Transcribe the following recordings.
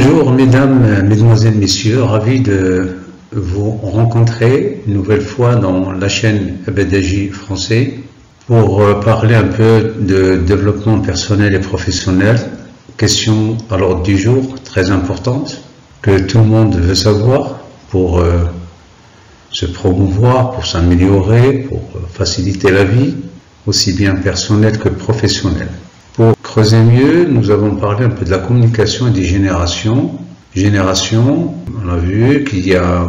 Bonjour mesdames, mesdemoiselles, messieurs, ravi de vous rencontrer une nouvelle fois dans la chaîne Abadaji français pour parler un peu de développement personnel et professionnel. Question à l'ordre du jour très importante que tout le monde veut savoir pour se promouvoir, pour s'améliorer, pour faciliter la vie, aussi bien personnelle que professionnelle. Pour creuser mieux, nous avons parlé un peu de la communication et des générations. On a vu qu'il y a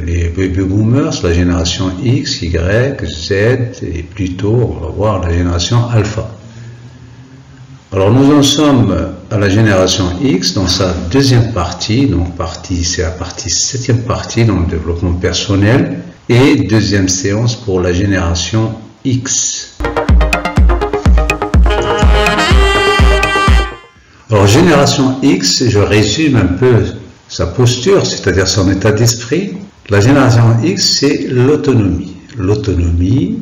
les baby boomers, la génération X, Y, Z, et plus tôt, on va voir la génération Alpha. Alors nous en sommes à la génération X dans sa deuxième partie, donc c'est la septième partie dans le développement personnel, et deuxième séance pour la génération X. Alors, génération X, je résume un peu sa posture, c'est-à-dire son état d'esprit. La génération X, c'est l'autonomie. L'autonomie,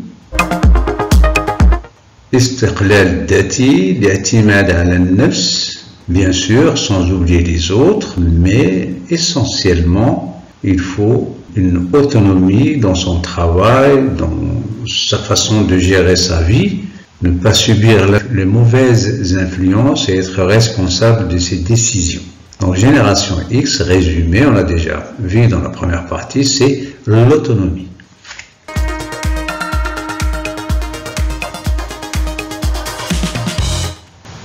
istiqlal dati, li'timad ala an-nafs, bien sûr, sans oublier les autres, mais essentiellement, il faut une autonomie dans son travail, dans sa façon de gérer sa vie, ne pas subir les mauvaises influences et être responsable de ses décisions. Donc, génération X, résumé, on l'a déjà vu dans la première partie, c'est l'autonomie.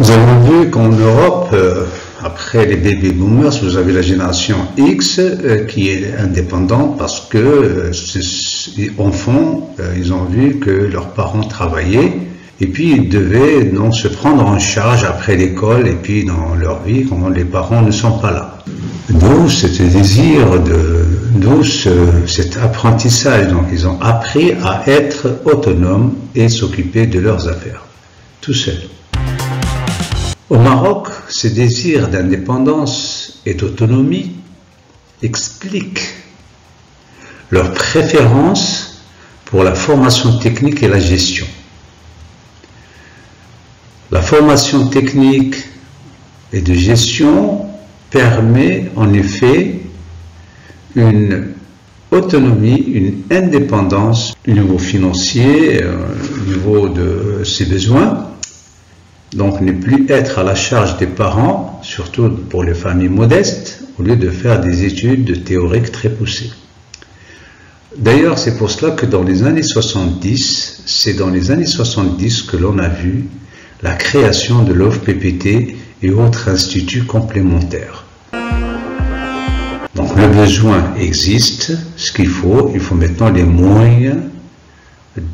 Nous avons vu qu'en Europe, après les baby boomers, vous avez la génération X qui est indépendante parce que enfants, ils ont vu que leurs parents travaillaient. Et puis, ils devaient donc se prendre en charge après l'école et puis dans leur vie quand les parents ne sont pas là. D'où ce désir, d'où cet apprentissage. Donc, ils ont appris à être autonomes et s'occuper de leurs affaires, tout seuls. Au Maroc, ce désir d'indépendance et d'autonomie explique leur préférence pour la formation technique et la gestion. La formation technique et de gestion permet en effet une autonomie, une indépendance au niveau financier, au niveau de ses besoins. Donc ne plus être à la charge des parents, surtout pour les familles modestes, au lieu de faire des études théoriques très poussées. D'ailleurs, c'est pour cela que dans les années 70, c'est dans les années 70 que l'on a vu la création de l'OFPPT et autres instituts complémentaires. Donc le besoin existe, ce qu'il faut maintenant les moyens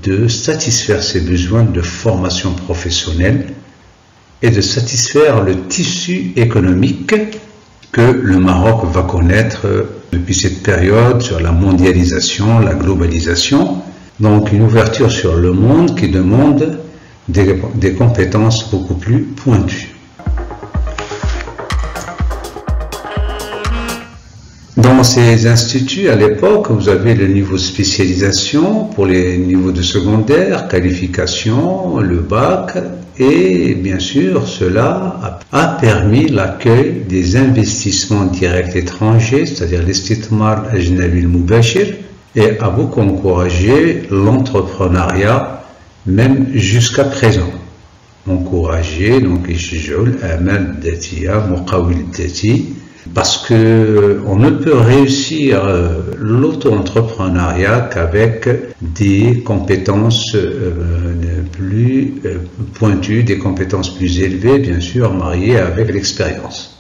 de satisfaire ces besoins de formation professionnelle et de satisfaire le tissu économique que le Maroc va connaître depuis cette période sur la mondialisation, la globalisation. Donc une ouverture sur le monde qui demande des compétences beaucoup plus pointues. Dans ces instituts, à l'époque, vous avez le niveau de spécialisation pour les niveaux de secondaire, qualification, le bac, et bien sûr, cela a permis l'accueil des investissements directs étrangers, c'est-à-dire l'istithmar ajnabi al-mubashir, et a beaucoup encouragé l'entrepreneuriat même jusqu'à présent. Encourager, donc, parce que on ne peut réussir l'auto-entrepreneuriat qu'avec des compétences plus pointues, des compétences plus élevées, bien sûr, mariées avec l'expérience.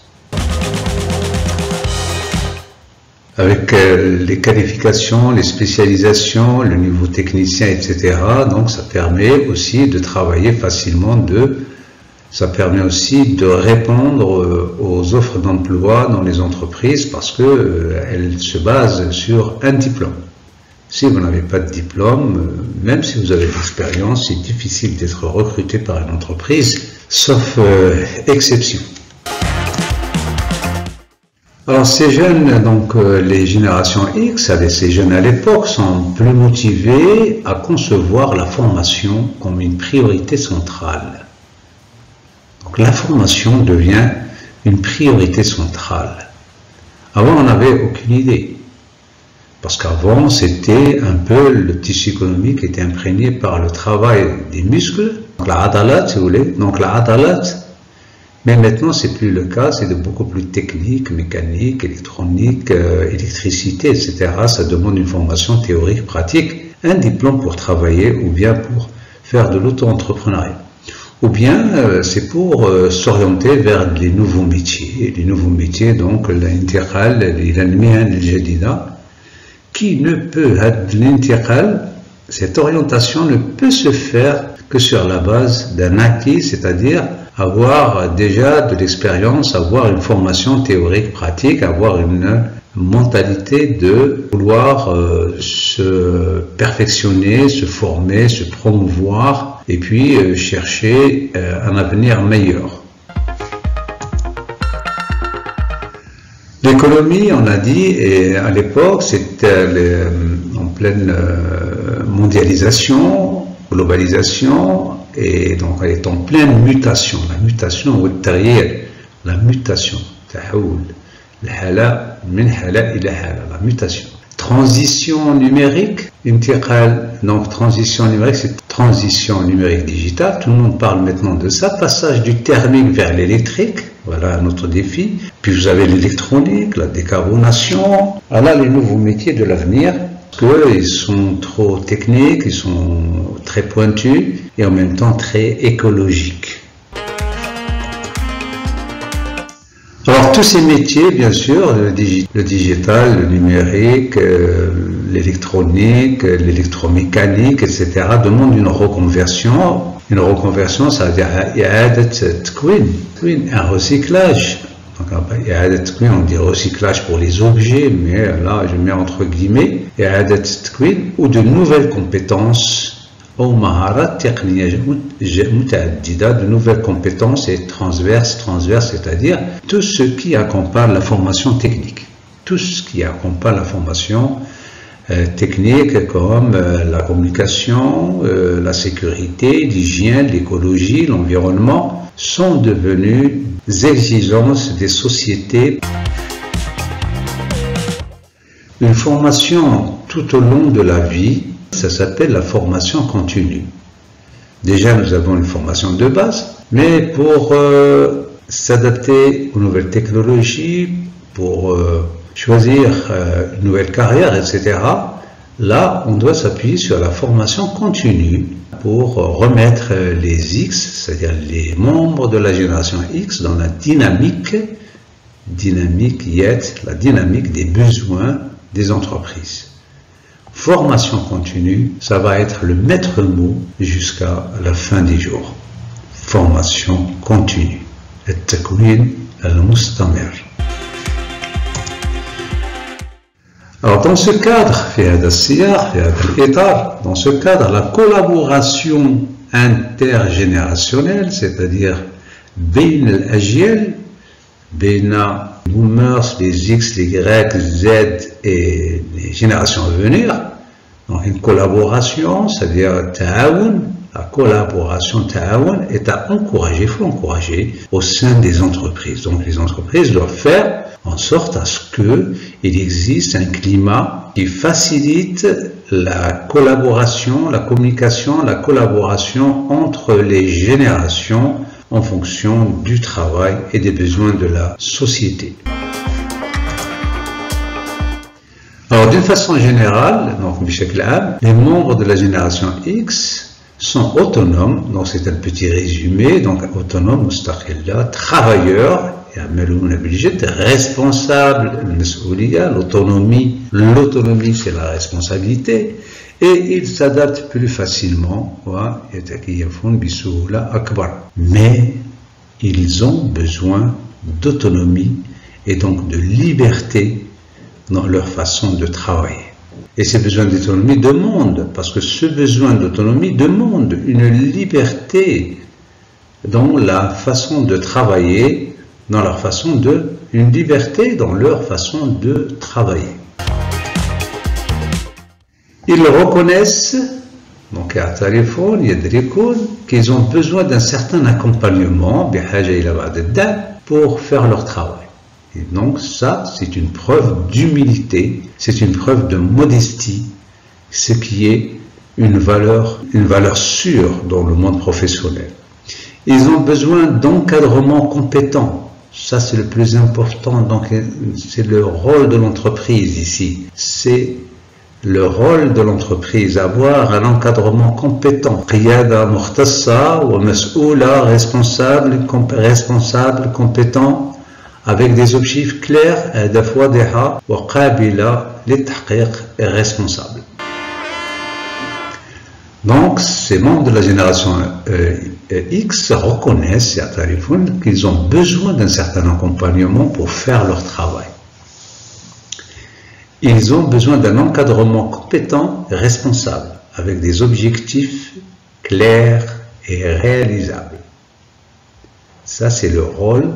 Avec les qualifications, les spécialisations, le niveau technicien, etc. Donc ça permet aussi de travailler facilement, ça permet aussi de répondre aux offres d'emploi dans les entreprises parce qu'elles se basent sur un diplôme. Si vous n'avez pas de diplôme, même si vous avez de l'expérience, c'est difficile d'être recruté par une entreprise, sauf exception. Alors ces jeunes, donc les générations X, ces jeunes à l'époque, sont plus motivés à concevoir la formation comme une priorité centrale. Donc la formation devient une priorité centrale. Avant, on n'avait aucune idée. Parce qu'avant, c'était un peu le tissu économique qui était imprégné par le travail des muscles, donc la adalat, si vous voulez, donc la adalat. Mais maintenant, c'est plus le cas, c'est de beaucoup plus technique, mécanique, électronique, électricité, etc. Ça demande une formation théorique, pratique, un diplôme pour travailler ou bien pour faire de l'auto-entrepreneuriat. Ou bien c'est pour s'orienter vers les nouveaux métiers. Les nouveaux métiers, donc l'intiqal, l'ilmihan al-jadida, qui ne peut, cette orientation ne peut se faire que sur la base d'un acquis, c'est-à-dire avoir déjà de l'expérience, avoir une formation théorique pratique, avoir une mentalité de vouloir se perfectionner, se former, se promouvoir et puis chercher un avenir meilleur. L'économie, on a dit, et à l'époque, c'était en pleine mondialisation, globalisation, et donc elle est en pleine mutation. La mutation, la mutation, la mutation. Transition numérique, donc transition numérique, c'est transition numérique digitale, tout le monde parle maintenant de ça, passage du thermique vers l'électrique, voilà un autre défi. Puis vous avez l'électronique, la décarbonation, voilà les nouveaux métiers de l'avenir, parce qu'ils sont trop techniques, ils sont très pointus et en même temps très écologiques. Alors tous ces métiers, bien sûr, le digital, le numérique, l'électronique, l'électromécanique, etc., demandent une reconversion. Une reconversion, ça veut dire un recyclage. Donc, on dit recyclage pour les objets, mais là, je mets entre guillemets, ou de nouvelles compétences, de nouvelles compétences et transverses, c'est-à-dire tout ce qui accompagne la formation technique. Tout ce qui accompagne la formation technique comme la communication, la sécurité, l'hygiène, l'écologie, l'environnement sont devenus exigences des sociétés. Une formation tout au long de la vie, ça s'appelle la formation continue. Déjà, nous avons une formation de base, mais pour s'adapter aux nouvelles technologies, pour choisir une nouvelle carrière, etc., là, on doit s'appuyer sur la formation continue pour remettre les X, c'est-à-dire les membres de la génération X, dans la dynamique la dynamique des besoins des entreprises. Formation continue, ça va être le maître mot jusqu'à la fin des jours. Formation continue. التكوين المستمر. Alors dans ce cadre, dans ce cadre, la collaboration intergénérationnelle, c'est-à-dire بين الأجيال, بين les boomers, les X, les Y, Z et les générations à venir, donc une collaboration, c'est-à-dire la collaboration est à encourager, il faut encourager au sein des entreprises. Donc les entreprises doivent faire en sorte à ce qu'il existe un climat qui facilite la collaboration, la communication, la collaboration entre les générations en fonction du travail et des besoins de la société. Alors d'une façon générale, donc les membres de la génération X sont autonomes, donc c'est un petit résumé, donc autonomes, mustaqilla, travailleurs, responsables, l'autonomie c'est la responsabilité, et ils s'adaptent plus facilement, mais ils ont besoin d'autonomie et donc de liberté dans leur façon de travailler. Et ces besoins d'autonomie demandent, parce que ce besoin d'autonomie demande une liberté dans la façon de travailler, une liberté dans leur façon de travailler. Ils reconnaissent, donc à téléphone, qu'ils ont besoin d'un certain accompagnement pour faire leur travail. Et donc ça, c'est une preuve d'humilité, c'est une preuve de modestie, ce qui est une valeur sûre dans le monde professionnel. Ils ont besoin d'encadrement compétent. Ça, c'est le plus important. Donc, c'est le rôle de l'entreprise ici. C'est le rôle de l'entreprise, avoir un encadrement compétent. Qiyada mukhtassa wa mas'oula, responsable, compétent, avec des objectifs clairs, hadaf wadiha wa qabila litahqiq, et responsable. Donc, ces membres de la génération X reconnaissent qu'ils ont besoin d'un certain accompagnement pour faire leur travail. Ils ont besoin d'un encadrement compétent et responsable, avec des objectifs clairs et réalisables. Ça, c'est le rôle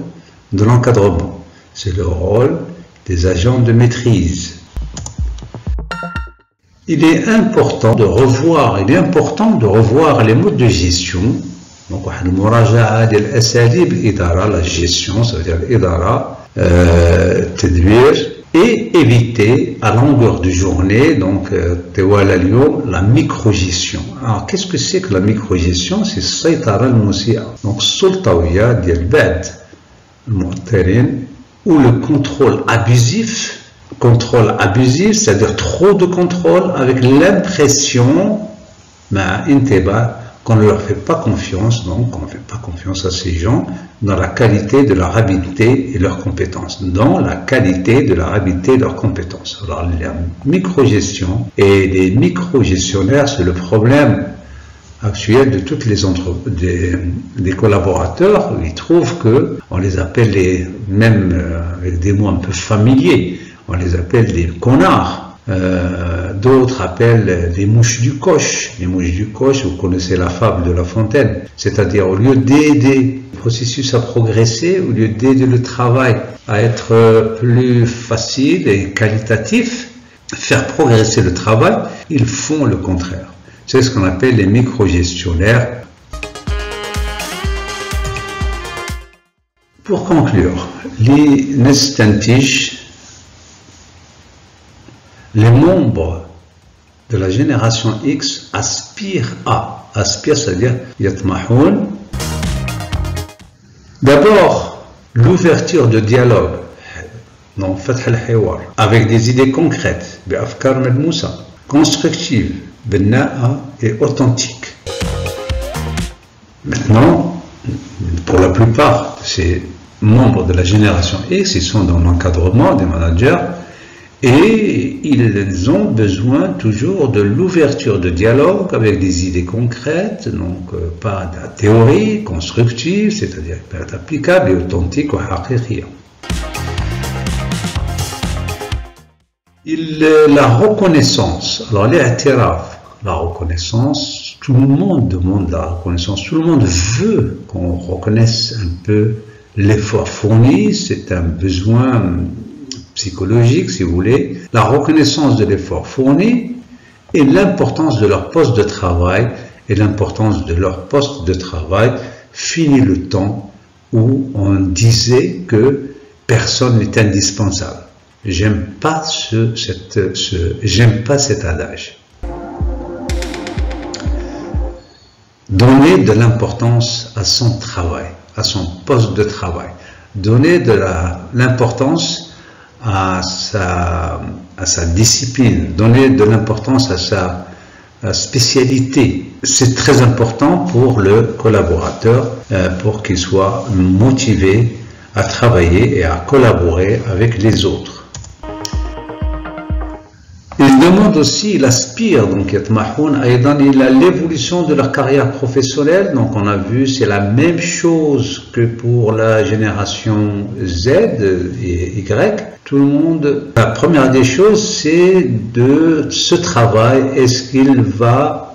de l'encadrement. C'est le rôle des agents de maîtrise. Il est important de revoir les modes de gestion. Donc, la gestion, ça veut dire l'idara, et éviter à longueur de journée, donc, la microgestion. Alors, qu'est-ce que c'est que la microgestion? C'est saytara al-musi'a. Donc, sultawiya diyal bad al-mu'tarin, ou le contrôle abusif, c'est-à-dire trop de contrôle avec l'impression qu'on ne leur fait pas confiance, donc on ne fait pas confiance à ces gens dans la qualité de leur habileté et leurs compétences. Alors, la microgestion et les microgestionnaires, c'est le problème actuel de toutes les des collaborateurs. Ils trouvent que on les appelle même avec des mots un peu familiers, on les appelle des connards. D'autres appellent les mouches du coche. Les mouches du coche, vous connaissez la fable de La Fontaine. C'est-à-dire, au lieu d'aider le processus à progresser, au lieu d'aider le travail à être plus facile et qualitatif, faire progresser le travail, ils font le contraire. C'est ce qu'on appelle les microgestionnaires. Pour conclure, les membres de la génération X aspirent, c'est-à-dire yatmahoun. D'abord, l'ouverture de dialogue, donc fath al-hiwar, avec des idées concrètes, bi'afkar malmousa, constructives, benna'a et authentiques. Maintenant, pour la plupart, ces membres de la génération X, ils sont dans l'encadrement des managers, et ils ont besoin toujours de l'ouverture de dialogue avec des idées concrètes, donc pas de la théorie constructive, c'est-à-dire applicable et authentique ou haqiqiya. La reconnaissance, alors l'ihtiraf, la reconnaissance, tout le monde demande la reconnaissance, tout le monde veut qu'on reconnaisse un peu l'effort fourni, c'est un besoin psychologique, si vous voulez, la reconnaissance de l'effort fourni et l'importance de leur poste de travail. Et l'importance de leur poste de travail finit le temps où on disait que personne n'est indispensable. J'aime pas cet adage. Donner de l'importance à son travail, à son poste de travail. Donner de l'importance à sa discipline, donner de l'importance à sa spécialité. C'est très important pour le collaborateur, pour qu'il soit motivé à travailler et à collaborer avec les autres. Il demande aussi, il aspire, donc yatmahoun aydan ila l'évolution de leur carrière professionnelle. Donc on a vu, c'est la même chose que pour la génération Z et Y. Tout le monde, la première des choses, c'est de ce travail, est-ce qu'il va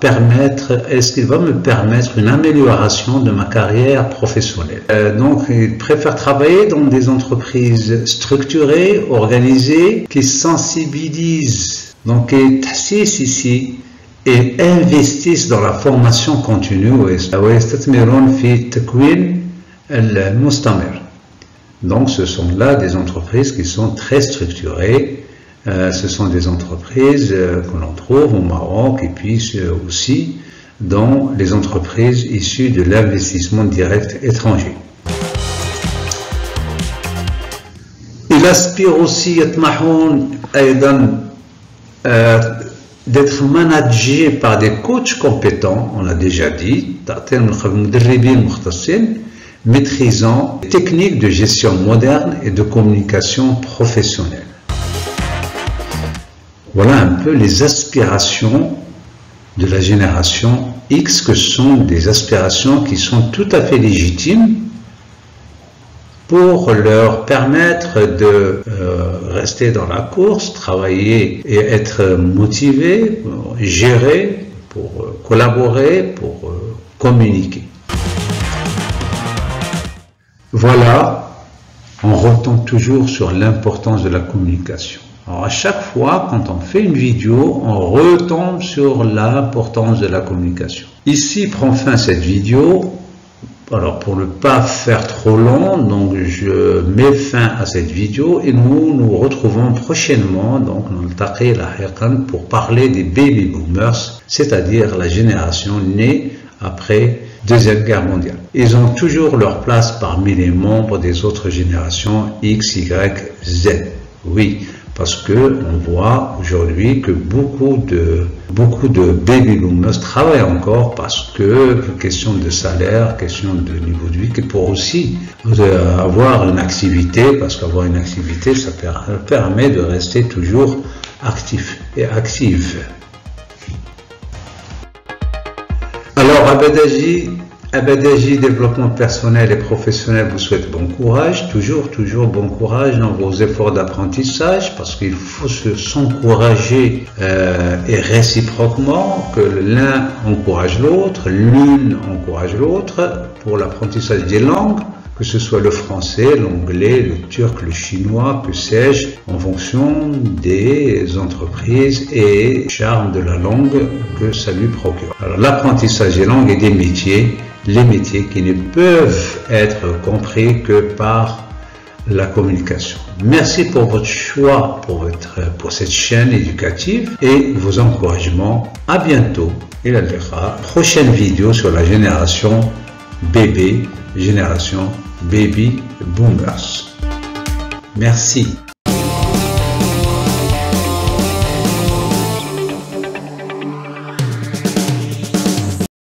me permettre une amélioration de ma carrière professionnelle. Donc, il préfère travailler dans des entreprises structurées, organisées, qui sensibilisent, donc qui tassissent ici et investissent dans la formation continue. Donc ce sont là des entreprises qui sont très structurées. Ce sont des entreprises que l'on trouve au Maroc et puis aussi dans les entreprises issues de l'investissement direct étranger. Il aspire aussi d'être managé par des coachs compétents, on l'a déjà dit, maîtrisant les techniques de gestion moderne et de communication professionnelle. Voilà un peu les aspirations de la génération X, que sont des aspirations qui sont tout à fait légitimes pour leur permettre de rester dans la course, travailler et être motivés, gérer, pour collaborer, pour communiquer. Voilà, on retombe toujours sur l'importance de la communication. Alors à chaque fois, quand on fait une vidéo, on retombe sur l'importance de la communication. Ici prend fin cette vidéo. Alors pour ne pas faire trop long, donc je mets fin à cette vidéo et nous nous retrouvons prochainement donc pour parler des baby boomers, c'est-à-dire la génération née après Deuxième Guerre mondiale. Ils ont toujours leur place parmi les membres des autres générations X, Y, Z. Oui, parce que on voit aujourd'hui que beaucoup de baby boomers travaillent encore parce que question de salaire, question de niveau de vie, que pour aussi avoir une activité, parce qu'avoir une activité, ça permet de rester toujours actif et active. Alors Abadaji Développement personnel et professionnel vous souhaite bon courage, toujours bon courage dans vos efforts d'apprentissage, parce qu'il faut s'encourager et réciproquement, que l'un encourage l'autre, l'une encourage l'autre pour l'apprentissage des langues, que ce soit le français, l'anglais, le turc, le chinois, que sais-je, en fonction des entreprises et charme de la langue que ça lui procure. Alors l'apprentissage des langues et des métiers, les métiers qui ne peuvent être compris que par la communication. Merci pour votre choix, pour cette chaîne éducative et vos encouragements. À bientôt et à la prochaine vidéo sur la génération bébé, génération baby boomers. Merci.